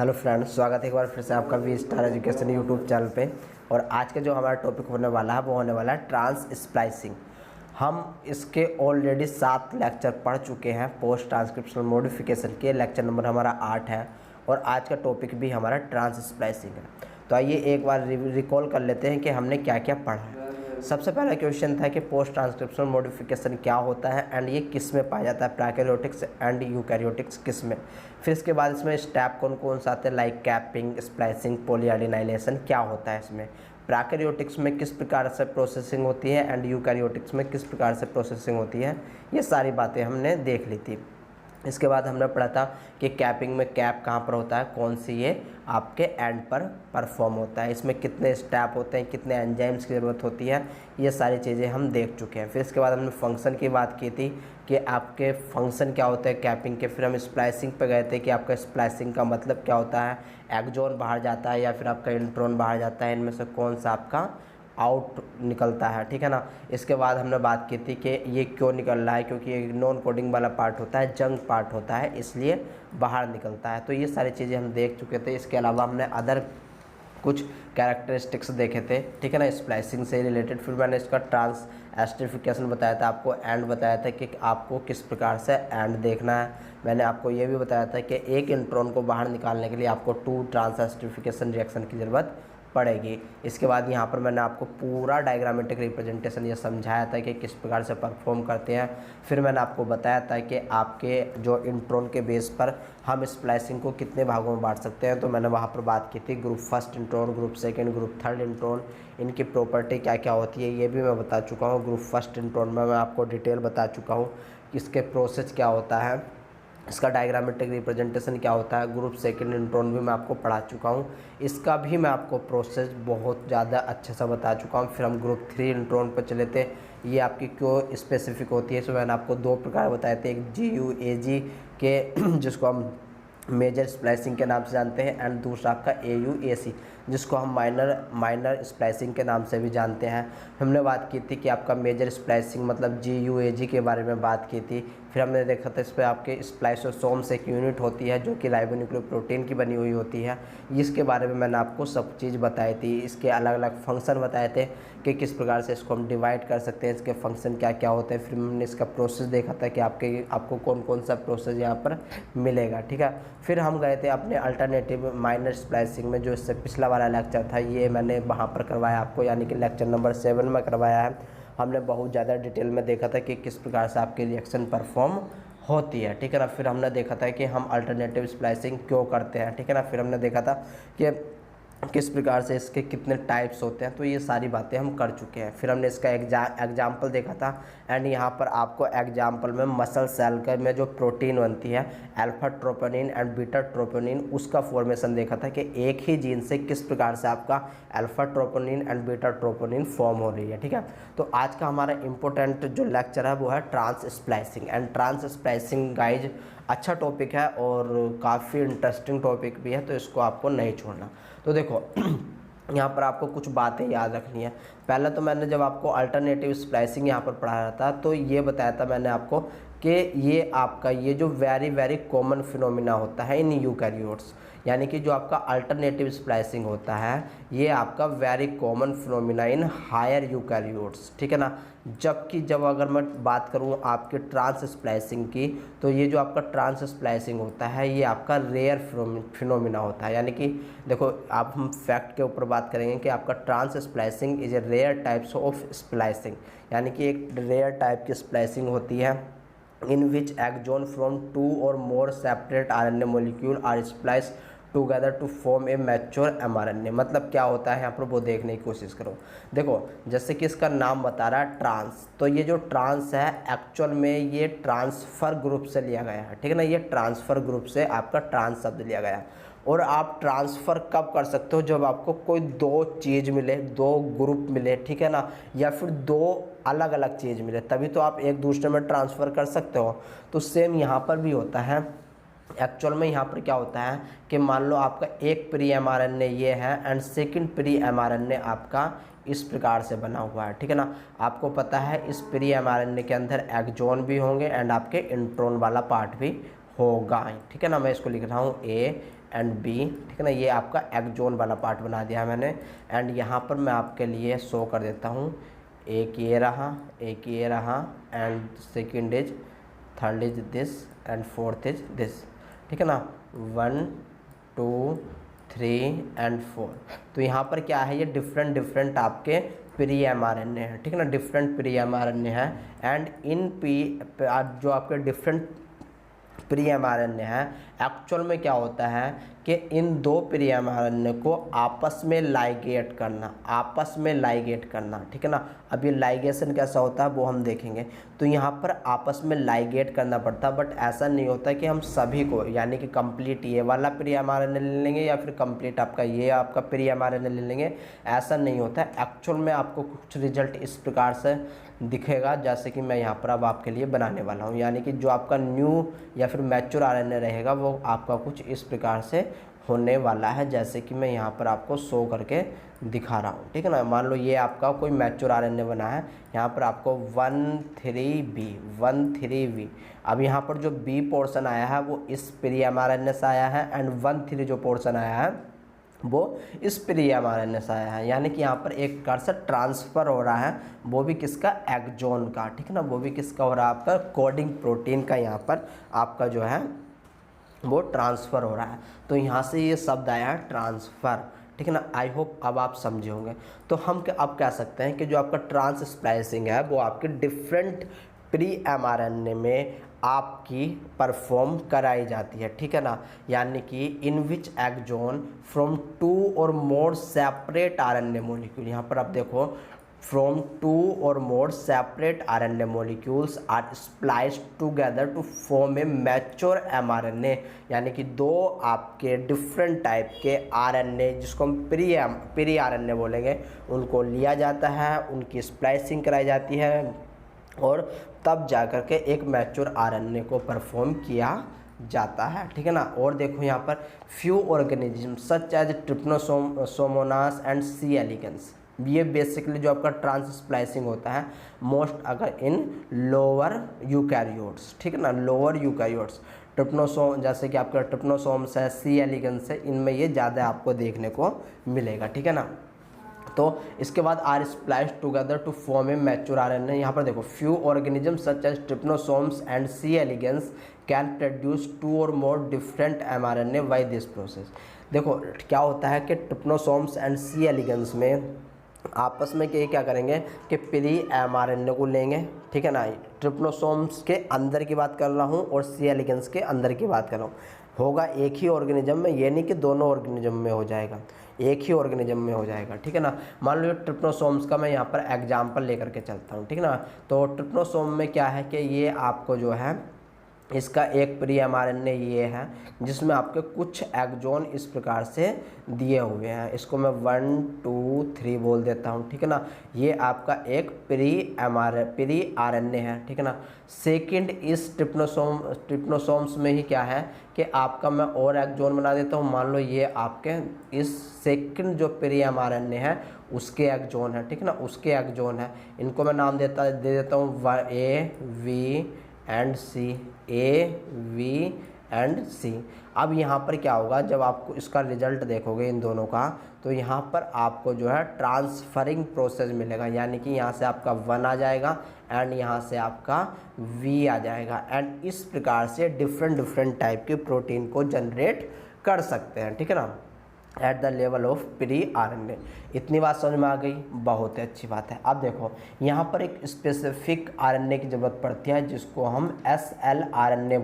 Hello friends, स्वागत है एक बार फिर से आपका V Star Education YouTube channel पे। और आज का जो हमारा टॉपिक होने वाला है वो होने वाला है ट्रांस स्प्लाइसिंग। हम इसके ऑलरेडी 7 लेक्चर पढ़ चुके हैं पोस्ट ट्रांसक्रिप्शनल मॉडिफिकेशन के। लेक्चर नंबर हमारा 8 है और आज का टॉपिक भी हमारा ट्रांस स्प्लाइसिंग है। तो आइए एक बार रिकॉल कर लेते हैं कि हमने क्या क्या पढ़ा है। सबसे पहला क्वेश्चन था कि पोस्ट ट्रांसक्रिप्शनल मॉडिफिकेशन क्या होता है एंड ये किस में पाया जाता है, प्रोकैरियोटिक्स एंड यूकैरियोटिक्स किस में। फिर इसके बाद इसमें स्टेप कौन कौन सा आते हैं, लाइक कैपिंग, स्प्लाइसिंग, पॉलीएडेनाइलेशन क्या होता है इसमें। प्रोकैरियोटिक्स में किस प्रकार से प्रोसेसिंग होती है एंड यूकैरियोटिक्स में किस प्रकार से प्रोसेसिंग होती है, ये सारी बातें हमने देख ली थी। इसके बाद हमने पढ़ा था कि कैपिंग में कैप कहाँ पर होता है, कौन सी ये आपके एंड पर परफॉर्म होता है, इसमें कितने स्टेप होते हैं, कितने एंजाइम्स की ज़रूरत होती है, ये सारी चीज़ें हम देख चुके हैं। फिर इसके बाद हमने फंक्शन की बात की थी कि आपके फंक्शन क्या होते हैं कैपिंग के। फिर हम स्प्लाइसिंग पे गए थे कि आपका स्प्लाइसिंग का मतलब क्या होता है, एक्सॉन बाहर जाता है या फिर आपका इंट्रॉन बाहर जाता है, इनमें से कौन सा आपका आउट निकलता है, ठीक है ना। इसके बाद हमने बात की थी कि ये क्यों निकल रहा है, क्योंकि ये नॉन कोडिंग वाला पार्ट होता है, जंक पार्ट होता है, इसलिए बाहर निकलता है। तो ये सारी चीज़ें हम देख चुके थे। इसके अलावा हमने अदर कुछ कैरेक्टरिस्टिक्स देखे थे, ठीक है ना, स्प्लाइसिंग से रिलेटेड। फिर मैंने इसका ट्रांस एस्ट्रिफिकेशन बताया था आपको, एंड बताया था कि आपको किस प्रकार से एंड देखना है। मैंने आपको ये भी बताया था कि एक इंट्रॉन को बाहर निकालने के लिए आपको 2 ट्रांस एस्ट्रिफिकेशन रिएक्शन की ज़रूरत पड़ेगी। इसके बाद यहाँ पर मैंने आपको पूरा डायग्रामेटिक रिप्रेजेंटेशन ये समझाया था कि किस प्रकार से परफॉर्म करते हैं। फिर मैंने आपको बताया था कि आपके जो इंट्रॉन के बेस पर हम स्प्लाइसिंग को कितने भागों में बांट सकते हैं। तो मैंने वहाँ पर बात की थी group first intron, group second, group third intron, इनकी प्रॉपर्टी क्या क्या होती है ये भी मैं बता चुका हूँ। ग्रुप फर्स्ट इंट्रॉन में मैं आपको डिटेल बता चुका हूँ कि इसके प्रोसेस क्या होता है, इसका डायग्रामेटिक रिप्रेजेंटेशन क्या होता है। ग्रुप सेकंड इंट्रॉन भी मैं आपको पढ़ा चुका हूँ, इसका भी मैं आपको प्रोसेस बहुत ज़्यादा अच्छे से बता चुका हूँ। फिर हम ग्रुप 3 इंट्रॉन पर चले थे, ये आपकी क्यों स्पेसिफिक होती है। सो मैंने आपको 2 प्रकार बताए थे, एक GUAG के जिसको हम मेजर स्प्लाइसिंग के नाम से जानते हैं, एंड दूसरा आपका AUAC जिसको हम माइनर स्प्लाइसिंग के नाम से भी जानते हैं। हमने बात की थी कि आपका मेजर स्प्लाइसिंग मतलब GUAG के बारे में बात की थी। फिर हमने देखा था इस पर आपके स्प्लाइसोसोम्स एक यूनिट होती है जो कि राइबोन्यूक्लियोप्रोटीन की बनी हुई होती है, इसके बारे में मैंने आपको सब चीज़ बताई थी। इसके अलग अलग फंक्शन बताए थे कि किस प्रकार से इसको हम डिवाइड कर सकते हैं, इसके फंक्शन क्या क्या होते हैं। फिर हमने इसका प्रोसेस देखा था कि आपको कौन कौन सा प्रोसेस यहाँ पर मिलेगा, ठीक है। फिर हम गए थे अपने अल्टरनेटिव माइनर स्प्लाइसिंग में, जो इससे पिछला वाला लेक्चर था ये मैंने वहाँ पर करवाया आपको, यानी कि लेक्चर नंबर 7 में करवाया है। हमने बहुत ज़्यादा डिटेल में देखा था कि किस प्रकार से आपकी रिएक्शन परफॉर्म होती है, ठीक है ना। फिर हमने देखा था कि हम अल्टरनेटिव स्प्लाइसिंग क्यों करते हैं, ठीक है ना। फिर हमने देखा था कि किस प्रकार से इसके कितने टाइप्स होते हैं, तो ये सारी बातें हम कर चुके हैं। फिर हमने इसका एग्जाम्पल देखा था, एंड यहाँ पर आपको एग्जाम्पल में मसल सेल का में जो प्रोटीन बनती है alpha troponin and beta troponin, उसका फॉर्मेशन देखा था कि एक ही जीन से किस प्रकार से आपका alpha troponin and beta troponin form हो रही है, ठीक है। तो आज का हमारा इंपॉर्टेंट जो लेक्चर है वो है trans splicing. And trans splicing guys अच्छा टॉपिक है और काफ़ी इंटरेस्टिंग टॉपिक भी है, तो इसको आपको नहीं छोड़ना। तो देखो यहाँ पर आपको कुछ बातें याद रखनी है। पहले तो मैंने जब आपको अल्टरनेटिव स्प्लाइसिंग यहाँ पर पढ़ाया था तो ये बताया था मैंने आपको कि ये आपका ये जो वेरी कॉमन फिनोमिना होता है इन यूकैरियोट्स, यानी कि जो आपका अल्टरनेटिव स्प्लाइसिंग होता है ये आपका very common phenomena in higher eukaryotes, ठीक है ना। जबकि जब अगर मैं बात करूँ आपके ट्रांस स्प्लाइसिंग की, तो ये जो आपका ट्रांस स्प्लाइसिंग होता है ये आपका रेयर फिनोमिना होता है। यानी कि देखो आप हम फैक्ट के ऊपर बात करेंगे कि आपका trans splicing is a rare types of splicing, यानी कि एक रेयर टाइप की स्प्लाइसिंग होती है in which axon from 2 or more separate RNA molecule are spliced together to form a mature mRNA। मतलब क्या होता है यहाँ पर वो देखने की कोशिश करो। देखो जैसे कि इसका नाम बता रहा है ट्रांस, तो ये जो ट्रांस है एक्चुअल में ये ट्रांसफ़र ग्रुप से लिया गया है, ठीक है ना। ये ट्रांसफ़र ग्रुप से आपका ट्रांस शब्द लिया गया है। और आप ट्रांसफ़र कब कर सकते हो, जब आपको कोई 2 चीज़ मिले, 2 ग्रुप मिले, ठीक है ना, या फिर 2 अलग अलग चीज़ मिले, तभी तो आप एक दूसरे में ट्रांसफ़र कर सकते हो। तो सेम यहाँ पर भी होता है। एक्चुअल में यहाँ पर क्या होता है कि मान लो आपका एक प्री mRNA ये है एंड सेकंड प्री mRNA आपका इस प्रकार से बना हुआ है, ठीक है ना। आपको पता है इस प्री mRNA के अंदर एक्सॉन भी होंगे एंड आपके इंट्रॉन वाला पार्ट भी होगा, ठीक है ना। मैं इसको लिख रहा हूँ A एंड बी, ठीक है ना। ये आपका एक्जोन वाला पार्ट बना दिया मैंने। एंड यहाँ पर मैं आपके लिए शो कर देता हूँ, एक ये रहा, एक ये रहा, and second is, third is this, and fourth is this, ठीक है ना। 1 2 3 एंड 4। तो यहाँ पर क्या है, ये डिफरेंट आपके प्री mRNA है, ठीक है ना, डिफरेंट प्री mRNA है। एंड इन जो आपके डिफरेंट प्री mRNA है, एक्चुअल में क्या होता है कि इन दो प्री mRNA को आपस में लाइगेट करना, ठीक है ना। अब ये लाइगेशन कैसा होता है वो हम देखेंगे। तो यहाँ पर आपस में लाइगेट करना पड़ता है, बट ऐसा नहीं होता कि हम सभी को, यानी कि कंप्लीट ये वाला प्री mRNA ले लेंगे या फिर कंप्लीट आपका ये आपका प्री mRNA ले लेंगे, ऐसा नहीं होता है। एक्चुअल में आपको कुछ रिजल्ट इस प्रकार से दिखेगा जैसे कि मैं यहाँ पर अब आपके लिए बनाने वाला हूँ, यानी कि जो आपका न्यू या फिर मैच्योर RNA रहेगा वो आपका कुछ इस प्रकार से होने वाला है, जैसे कि मैं यहाँ पर आपको शो करके दिखा रहा हूँ, ठीक है ना। मान लो ये आपका कोई मैच्योर RNA बना है, यहाँ पर आपको 13B। अब यहाँ पर जो B पोर्शन आया है वो इस प्री mRNA से आया है, एंड 13 जो पोर्शन आया है वो इस प्री mRNA से आया है, यानी कि यहाँ पर एक प्रकार से ट्रांसफ़र हो रहा है, वो भी किसका, एक्जोन का, ठीक है ना। वो भी किसका हो रहा है, आपका कोडिंग प्रोटीन का यहाँ पर आपका जो है वो ट्रांसफ़र हो रहा है। तो यहाँ से ये शब्द आया है ट्रांसफ़र, ठीक है ना। आई होप अब आप समझे होंगे। तो हम अब कह सकते हैं कि जो आपका ट्रांस स्प्लाइसिंग है वो आपके डिफरेंट प्री mRNA में आपकी परफॉर्म कराई जाती है, ठीक है ना। यानी कि इन विच axon from 2 or more separate RNA molecule, यहाँ पर आप देखो, from 2 or more separate RNA molecules are spliced together to form a mature mRNA, यानी कि दो आपके डिफरेंट टाइप के RNA जिसको हम प्री RNA बोलेंगे, उनको लिया जाता है, उनकी स्प्लाइसिंग कराई जाती है और तब जाकर के एक मैच्योर RNA को परफॉर्म किया जाता है, ठीक है ना। और देखो यहाँ पर few organism such as trypanosomonas and C elegans, ये बेसिकली जो आपका ट्रांस स्प्लाइसिंग होता है मोस्ट अगर इन लोअर यूकैरियोट्स, ठीक है ना, लोअर यूकैरियोट्स। ट्रिप्नोसोम जैसे कि आपका ट्रिप्नोसोम्स है, सी एलिगेंस है, इनमें ये ज़्यादा आपको देखने को मिलेगा, ठीक है ना। तो इसके बाद are spliced together to form a mature RNA। यहाँ पर देखो, few organism such as trypanosomes and C elegans can produce 2 or more different mRNA by this process. देखो क्या होता है कि ट्रिप्नोसोम्स एंड सी एलिगेंस में आपस में क्या करेंगे कि प्री mRNA को लेंगे, ठीक है ना। ट्रिप्नोसोम्स के अंदर की बात कर रहा हूँ और सी एलिगेंस के अंदर की बात कर रहा हूँ। होगा एक ही ऑर्गेनिज्म में, ये नहीं कि दोनों ऑर्गेनिज्म में हो जाएगा, एक ही ऑर्गेनिज्म में हो जाएगा, ठीक है ना। मान लो ट्रिप्नोसोम्स का मैं यहाँ पर एग्जाम्पल लेकर के चलता हूँ, ठीक है ना। तो ट्रिप्नोसोम में क्या है कि ये आपको जो है इसका एक प्री mRNA ये है जिसमें आपके कुछ एक्जोन इस प्रकार से दिए हुए हैं, इसको मैं 1 2 3 बोल देता हूँ, ठीक है ना। ये आपका एक प्री RNA है, ठीक है ना। सेकंड इस ट्रिप्नोसोम्स में ही क्या है कि आपका मैं और एक्जोन बना देता हूँ। मान लो ये आपके इस सेकंड जो प्री mRNA है उसके एक्जोन है, ठीक है ना, उसके एक्जोन है। इनको मैं नाम दे देता हूँ A V and C, A V and C। अब यहाँ पर क्या होगा, जब आपको इसका रिजल्ट देखोगे इन दोनों का, तो यहाँ पर आपको जो है ट्रांसफरिंग प्रोसेस मिलेगा, यानी कि यहाँ से आपका 1 आ जाएगा एंड यहाँ से आपका V आ जाएगा। एंड इस प्रकार से डिफरेंट टाइप के प्रोटीन को जनरेट कर सकते हैं, ठीक है ना, at the level of pre RNA। इतनी बात समझ में आ गई, बहुत ही अच्छी बात है। अब देखो यहाँ पर एक स्पेसिफिक RNA की ज़रूरत पड़ती है जिसको हम SLRNA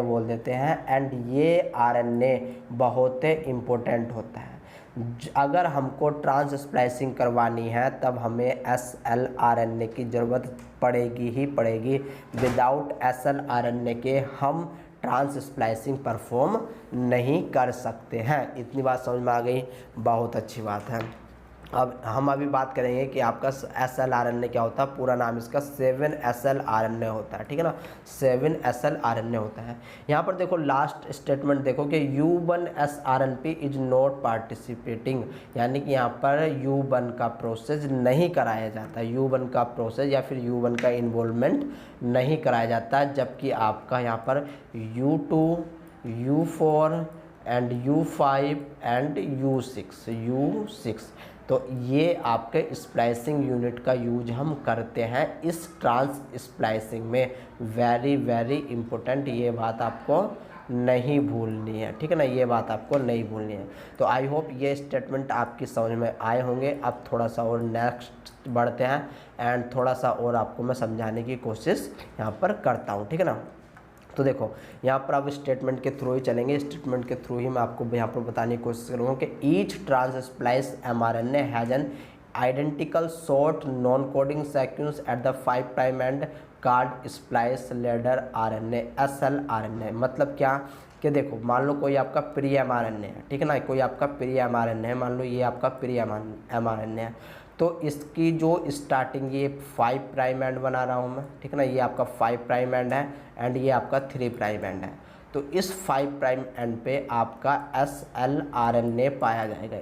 बोल देते हैं, एंड ये RNA बहुत ही इम्पोर्टेंट होता है। अगर हमको ट्रांस स्प्लाइसिंग करवानी है तब हमें SLRNA की ज़रूरत पड़ेगी ही पड़ेगी। विदाउट SLRNA के हम ट्रांस स्प्लाइसिंग परफॉर्म नहीं कर सकते हैं। इतनी बात समझ में आ गई, बहुत अच्छी बात है। अब हम अभी बात करेंगे कि आपका SLRNA क्या होता है। पूरा नाम इसका 7SLRNA होता है, ठीक है ना, 7SLRNA होता है। यहाँ पर देखो लास्ट स्टेटमेंट देखो कि U1SRNP इज नॉट पार्टिसिपेटिंग, यानी कि यहाँ पर U1 का प्रोसेस नहीं कराया जाता, U1 का प्रोसेस या फिर U1 का इन्वॉल्वमेंट नहीं कराया जाता, जबकि आपका यहाँ पर U2 U4 and U5 and U6। तो ये आपके स्प्लाइसिंग यूनिट का यूज हम करते हैं इस ट्रांस स्प्लाइसिंग में। वेरी वेरी इम्पोर्टेंट, ये बात आपको नहीं भूलनी है, ठीक है ना, ये बात आपको नहीं भूलनी है। तो आई होप ये स्टेटमेंट आपकी समझ में आए होंगे। अब थोड़ा सा और नेक्स्ट बढ़ते हैं एंड थोड़ा सा और आपको मैं समझाने की कोशिश यहाँ पर करता हूँ, ठीक है ना। तो देखो यहाँ पर आप स्टेटमेंट के थ्रू ही चलेंगे, स्टेटमेंट के थ्रू ही मैं आपको यहाँ पर बताने की कोशिश करूँगा कि each trans splice mRNA has an identical short non coding sequence at the 5 prime end called splice leader RNA SLRNA। मतलब क्या कि देखो मान लो कोई आपका प्री mRNA है, ठीक है ना, कोई आपका प्री mRNA है, मान लो ये आपका प्री mRNA है, तो इसकी जो स्टार्टिंग ये 5 प्राइम एंड बना रहा हूँ मैं, ठीक है ना, ये आपका 5 प्राइम एंड है एंड ये आपका 3 प्राइम एंड है। तो इस 5 प्राइम एंड पे आपका SLRNA पाया जाएगा,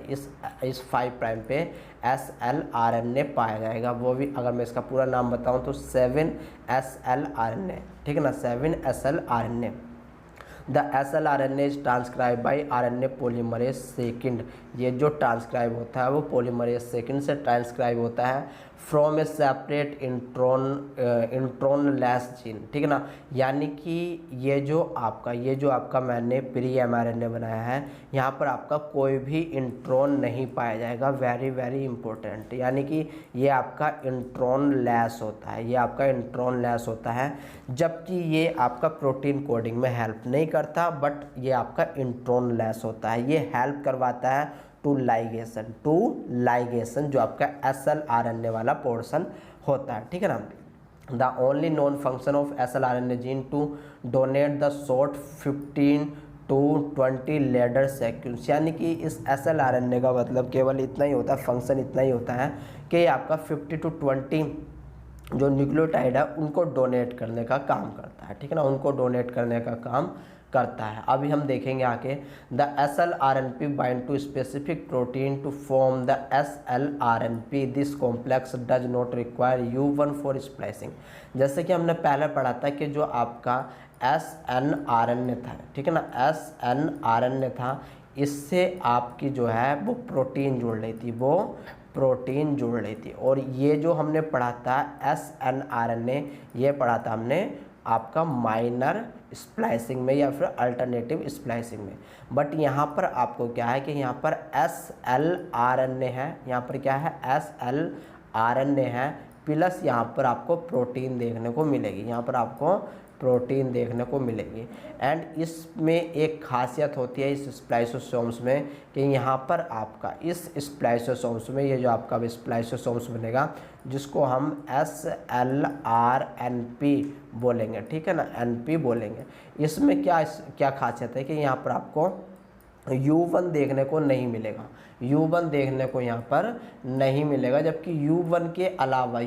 इस 5 प्राइम पे SLRNA पाया जाएगा। वो भी अगर मैं इसका पूरा नाम बताऊं तो 7SLRNA, ठीक है ना, 7SLRNA। The SLRNA is transcribe by RNA polymerase second. ये जो ट्रांसक्राइब होता है वो पोलीमरेज सेकेंड से ट्रांसक्राइब होता है from A separate intron less gene, ठीक है ना। यानी कि ये जो आपका मैंने प्री mRNA बनाया है, यहाँ पर आपका कोई भी इंट्रोन नहीं पाया जाएगा। वेरी वेरी इंपॉर्टेंट, यानी कि ये आपका इंट्रोन लेस होता है, ये आपका इंट्रोन लेस होता है, जबकि ये आपका प्रोटीन कोडिंग में हेल्प नहीं करता, बट ये आपका इंट्रोन लेस होता है। ये हेल्प करवाता है टू लाइगेशन जो आपका SLRNA वाला पोर्शन होता है, ठीक है ना। The only non function of SLRNA gene to donate the short 15 to 20 leader sequence. यानी कि इस SLRNA का मतलब केवल इतना ही होता है, फंक्शन इतना ही होता है कि आपका 50 to 20 जो न्यूक्लियोटाइड है उनको डोनेट करने का काम करता है, ठीक है ना, उनको डोनेट करने का काम करता है। अभी हम देखेंगे आके the SLRNP bind to specific protein to form the SLRNP। This complex does not require U1 for splicing. जैसे कि हमने पहले पढ़ा था कि जो आपका SNRNA था, ठीक है ना, SNRNA था, इससे आपकी जो है वो प्रोटीन जुड़ रही थी, वो प्रोटीन जुड़ रही थी। और ये जो हमने पढ़ा था SNRNA, ये पढ़ा था हमने आपका माइनर स्प्लाइसिंग में या फिर अल्टरनेटिव स्प्लाइसिंग में। बट यहाँ पर आपको क्या है कि यहाँ पर SLRNA है, यहाँ पर क्या है SLRNA है, प्लस यहाँ पर आपको प्रोटीन देखने को मिलेगी, यहाँ पर आपको प्रोटीन देखने को मिलेगी। एंड इसमें एक खासियत होती है इस स्प्लाइसोसोम्स में कि यहाँ पर आपका इस स्प्लाइसोसोम्स में ये जो आपका स्प्लाइसोसोम्स बनेगा जिसको हम SLRNP बोलेंगे, ठीक है ना, NP बोलेंगे। इसमें क्या खासियत है कि यहाँ पर आपको U1 देखने को नहीं मिलेगा, U1 देखने को यहाँ पर नहीं मिलेगा, जबकि U1 के अलावा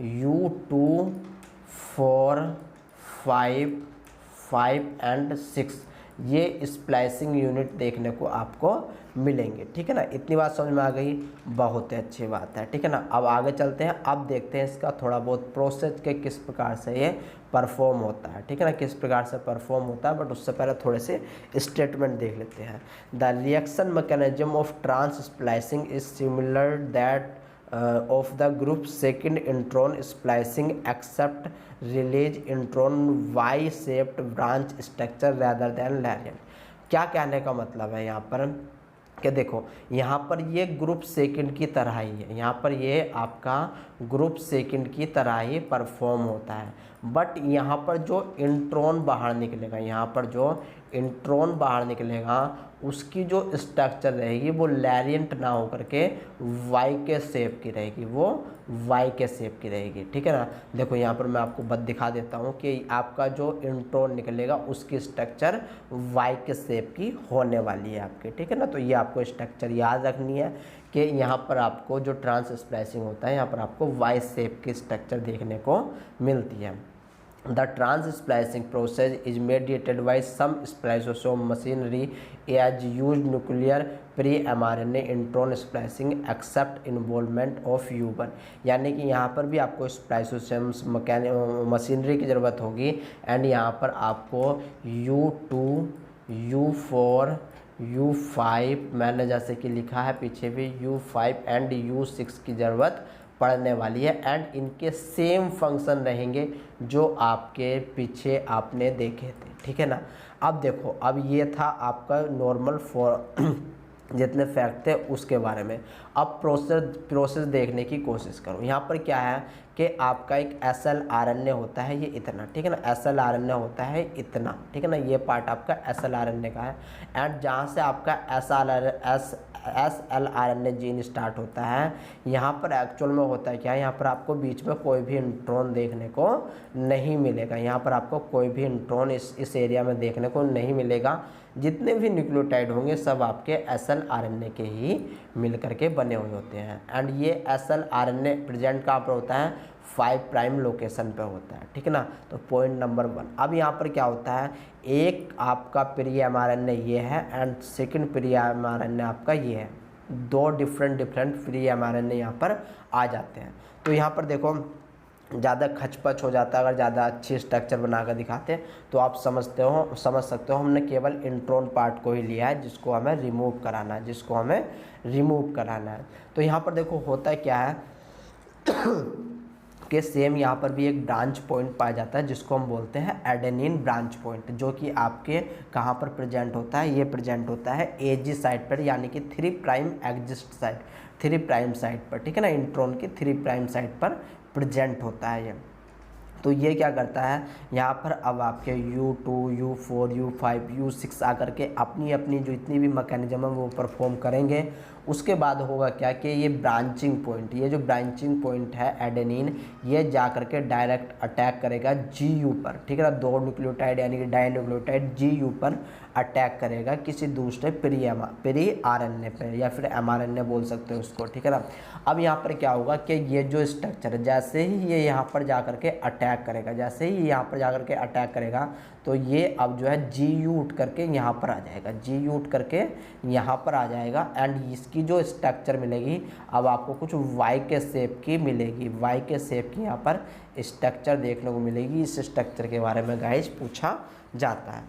U2 4 5 एंड 6 ये स्प्लाइसिंग यूनिट देखने को आपको मिलेंगे, ठीक है ना। इतनी बात समझ में आ गई, बहुत ही अच्छी बात है, ठीक है ना। अब आगे चलते हैं, अब देखते हैं इसका थोड़ा बहुत प्रोसेस के किस प्रकार से ये परफॉर्म होता है, ठीक है ना, किस प्रकार से परफॉर्म होता है। बट उससे पहले थोड़े से स्टेटमेंट देख लेते हैं। The reaction mechanism of trans splicing is similar that of the group second intron splicing except release intron Y-shaped branch structure rather than linear। क्या कहने का मतलब है यहाँ पर कि देखो यहाँ पर ये ग्रुप सेकंड की तरह ही है, यहाँ पर ये आपका ग्रुप सेकंड की तरह ही परफॉर्म होता है। बट यहाँ पर जो इंट्रॉन बाहर निकलेगा, यहाँ पर जो इंट्रॉन बाहर निकलेगा उसकी जो स्ट्रक्चर रहेगी वो लैरिएंट ना होकर के वाई के शेप की रहेगी, वो वाई के शेप की रहेगी, ठीक है ना। देखो यहाँ पर मैं आपको दिखा देता हूँ कि आपका जो इंट्रॉन निकलेगा उसकी स्ट्रक्चर वाई के शेप की होने वाली है आपके, ठीक है ना। तो ये आपको स्ट्रक्चर याद रखनी है कि यहाँ पर आपको जो ट्रांस स्प्लाइसिंग होता है यहाँ पर आपको वाई शेप की स्ट्रक्चर देखने को मिलती है। The trans-splicing process is mediated by some spliceosome machinery as used nuclear pre-mRNA intron splicing except involvement of U1। यानी कि यहाँ पर भी आपको स्प्लाइसोसोम्स मशीनरी की ज़रूरत होगी एंड यहाँ पर आपको U2, U4, U5 मैंने जैसे कि लिखा है पीछे भी U5 एंड U6 की ज़रूरत पड़ने वाली है एंड इनके सेम फंक्शन रहेंगे जो आपके पीछे आपने देखे थे, ठीक है ना। अब देखो, अब ये था आपका नॉर्मल फॉर जितने फैक्ट थे उसके बारे में। अब प्रोसेस देखने की कोशिश करो। यहाँ पर क्या है कि आपका एक SLRNA होता है ये इतना, ठीक है ना, SLRNA होता है इतना, ठीक है ना, ये पार्ट आपका SLRNA का है एंड जहाँ से आपका SLRNA जीन स्टार्ट होता है, यहाँ पर एक्चुअल में होता है क्या, यहाँ पर आपको बीच में कोई भी इंट्रॉन देखने को नहीं मिलेगा। यहाँ पर आपको कोई भी इंट्रॉन इस एरिया में देखने को नहीं मिलेगा। जितने भी न्यूक्लियोटाइड होंगे सब आपके SLRNA के ही मिल करके बने हुए होते हैं एंड ये SLRNA प्रेजेंट कहाँ पर होता है, 5 प्राइम लोकेशन पे होता है, ठीक है ना। तो पॉइंट नंबर 1। अब यहाँ पर क्या होता है, एक आपका प्री mRNA ये है एंड सेकंड प्री mRNA आपका ये है, दो डिफरेंट प्री mRNA यहाँ पर आ जाते हैं। तो यहाँ पर देखो ज़्यादा खचपच हो जाता है अगर ज़्यादा अच्छी स्ट्रक्चर बना कर दिखाते हैं, तो आप समझ सकते हो हमने केवल इंट्रॉन पार्ट को ही लिया है जिसको हमें रिमूव कराना है। तो यहाँ पर देखो होता क्या है कि सेम यहाँ पर भी एक ब्रांच पॉइंट पाया जाता है जिसको हम बोलते हैं एडेनिन ब्रांच पॉइंट, जो कि आपके कहाँ पर प्रेजेंट होता है, ये प्रेजेंट होता है एजी साइड पर, यानी कि 3 prime exist side, 3 prime side पर, ठीक है ना, इंट्रॉन की 3 प्राइम साइड पर प्रेजेंट होता है ये। तो ये क्या करता है, यहाँ पर अब आपके U2, U4, U5, U6 आकर के अपनी जो इतनी भी मैकेनिज्म है वो परफॉर्म करेंगे। उसके बाद होगा क्या कि ये ब्रांचिंग पॉइंट, ये जो ब्रांचिंग पॉइंट है एडेनिन, ये जा करके डायरेक्ट अटैक करेगा GU पर, ठीक है ना, 2 न्यूक्लियोटाइड यानी कि डाइन्यूक्लियोटाइड GU पर अटैक करेगा किसी दूसरे प्री RNA पे या फिर mRNA बोल सकते हो उसको, ठीक है ना। अब यहाँ पर क्या होगा कि ये जो स्ट्रक्चर है जैसे ही ये यहाँ पर जा करके अटैक करेगा, जैसे ही यहाँ पर जा करके अटैक करेगा तो ये अब जो है GU उठ करके यहाँ पर आ जाएगा, GU उठ करके यहाँ पर आ जाएगा एंड इसकी जो स्ट्रक्चर मिलेगी अब आपको कुछ Y के शेप की मिलेगी, Y के शेप की यहाँ पर स्ट्रक्चर देखने को मिलेगी। इस स्ट्रक्चर के बारे में गाइस पूछा जाता है।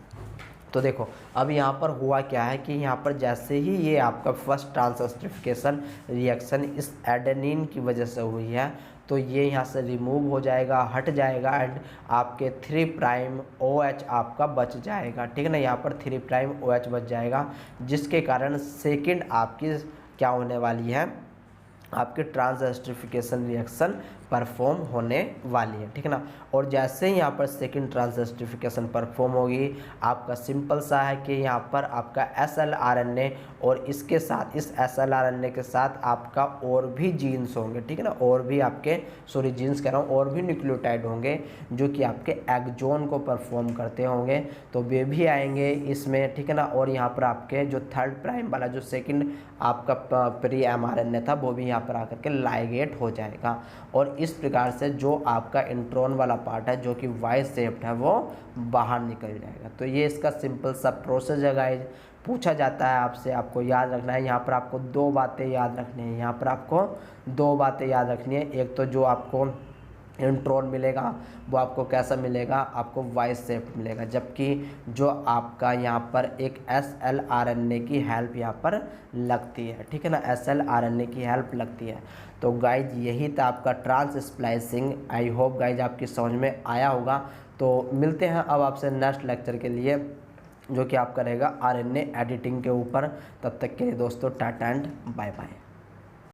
तो देखो अब यहाँ पर हुआ क्या है कि यहाँ पर जैसे ही ये आपका फर्स्ट ट्रांसएस्टरिफिकेशन रिएक्शन इस एडेनिन की वजह से हुई है तो ये यहाँ से रिमूव हो जाएगा, हट जाएगा एंड आपके 3 प्राइम OH आपका बच जाएगा, ठीक है ना। यहाँ पर 3 प्राइम OH बच जाएगा जिसके कारण सेकंड आपकी क्या होने वाली है, आपके ट्रांसएस्टरिफिकेशन रिएक्शन परफॉर्म होने वाली है, ठीक है ना। और जैसे ही यहाँ पर सेकंड ट्रांसएस्टरिफिकेशन परफॉर्म होगी, आपका सिंपल सा है कि यहाँ पर आपका SLRNA और इसके साथ इस SLRNA के साथ आपका और भी जीन्स होंगे, ठीक है ना, और भी आपके जीन्स कह रहा हूँ, और भी न्यूक्लियोटाइड होंगे जो कि आपके एक्सॉन को परफॉर्म करते होंगे, तो वे भी आएंगे इसमें, ठीक है ना। और यहाँ पर आपके जो 3rd प्राइम वाला जो सेकेंड आपका प्री mRNA था वो भी यहाँ पर आकर के लाइगेट हो जाएगा और इस प्रकार से जो आपका इंट्रॉन वाला पार्ट है जो कि Y शेप्ड है वो बाहर निकल जाएगा। तो ये इसका सिंपल सा प्रोसेस है गाइज। पूछा जाता है आपसे, आपको याद रखना है, यहाँ पर आपको 2 बातें याद रखनी है, यहाँ पर आपको 2 बातें याद रखनी है। एक तो जो आपको इंट्रॉन मिलेगा वो आपको कैसा मिलेगा, आपको Y शेप मिलेगा, जबकि जो आपका यहाँ पर एक SLRNA की हेल्प यहाँ पर लगती है, ठीक है ना, SLRNA की हेल्प लगती है। तो गाइज यही था आपका trans splicing. I hope guys आपकी समझ में आया होगा। तो मिलते हैं अब आपसे नेक्स्ट लेक्चर के लिए जो कि आपका रहेगा RNA एडिटिंग के ऊपर। तब तक के लिए दोस्तों टाटा एंड बाय बाय।